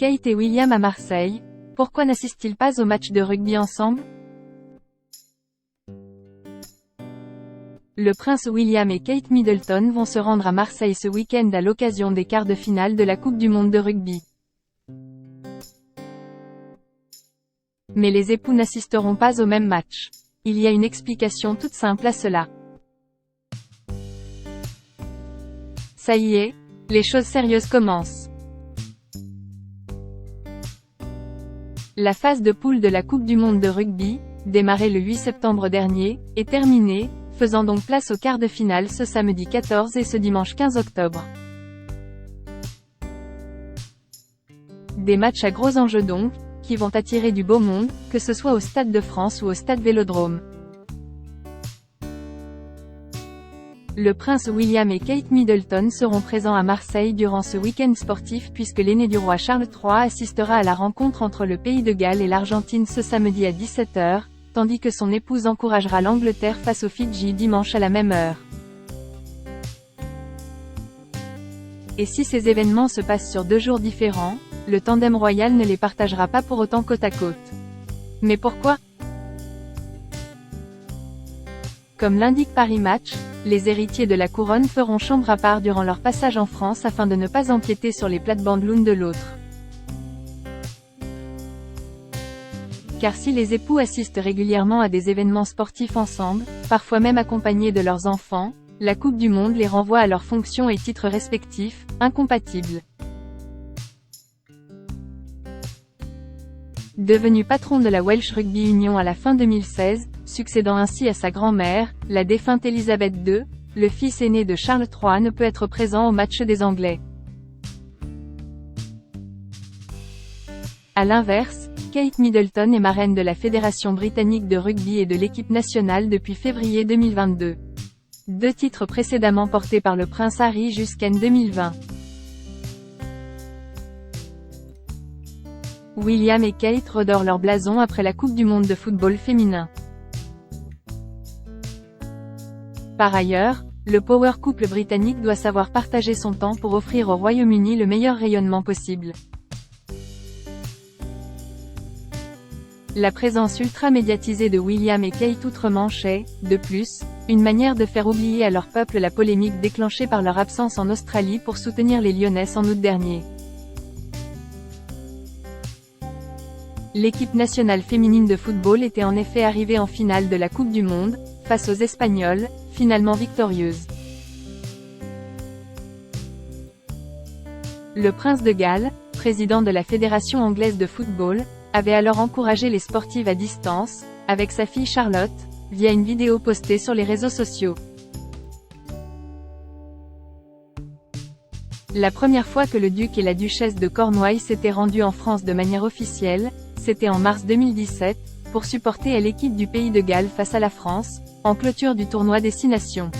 Kate et William à Marseille, pourquoi n'assistent-ils pas au match de rugby ensemble? Le prince William et Kate Middleton vont se rendre à Marseille ce week-end à l'occasion des quarts de finale de la Coupe du monde de rugby. Mais les époux n'assisteront pas au même match. Il y a une explication toute simple à cela. Ça y est, les choses sérieuses commencent. La phase de poule de la Coupe du monde de rugby, démarrée le 8 septembre dernier, est terminée, faisant donc place aux quarts de finale ce samedi 14 et ce dimanche 15 octobre. Des matchs à gros enjeux donc, qui vont attirer du beau monde, que ce soit au Stade de France ou au Stade Vélodrome. Le prince William et Kate Middleton seront présents à Marseille durant ce week-end sportif puisque l'aîné du roi Charles III assistera à la rencontre entre le Pays de Galles et l'Argentine ce samedi à 17 h, tandis que son épouse encouragera l'Angleterre face aux Fidji dimanche à la même heure. Et si ces événements se passent sur 2 jours différents, le tandem royal ne les partagera pas pour autant côte à côte. Mais pourquoi? Comme l'indique Paris Match, les héritiers de la couronne feront chambre à part durant leur passage en France afin de ne pas empiéter sur les plates-bandes l'une de l'autre. Car si les époux assistent régulièrement à des événements sportifs ensemble, parfois même accompagnés de leurs enfants, la Coupe du monde les renvoie à leurs fonctions et titres respectifs, incompatibles. Devenu patron de la Welsh Rugby Union à la fin 2016, succédant ainsi à sa grand-mère, la défunte Elisabeth II, le fils aîné de Charles III ne peut être présent au match des Anglais. À l'inverse, Kate Middleton est marraine de la Fédération britannique de rugby et de l'équipe nationale depuis février 2022. 2 titres précédemment portés par le prince Harry jusqu'en 2020. William et Kate redorent leur blason après la Coupe du monde de football féminin. Par ailleurs, le power couple britannique doit savoir partager son temps pour offrir au Royaume-Uni le meilleur rayonnement possible. La présence ultra-médiatisée de William et Kate outre-Manche est, de plus, une manière de faire oublier à leur peuple la polémique déclenchée par leur absence en Australie pour soutenir les Lyonnaises en août dernier. L'équipe nationale féminine de football était en effet arrivée en finale de la Coupe du monde, face aux Espagnols, finalement victorieuse. Le prince de Galles, président de la Fédération anglaise de football, avait alors encouragé les sportives à distance, avec sa fille Charlotte, via une vidéo postée sur les réseaux sociaux. La première fois que le duc et la duchesse de Cornouailles s'étaient rendus en France de manière officielle, c'était en mars 2017, pour supporter l'équipe du Pays de Galles face à la France, en clôture du tournoi des 6 nations.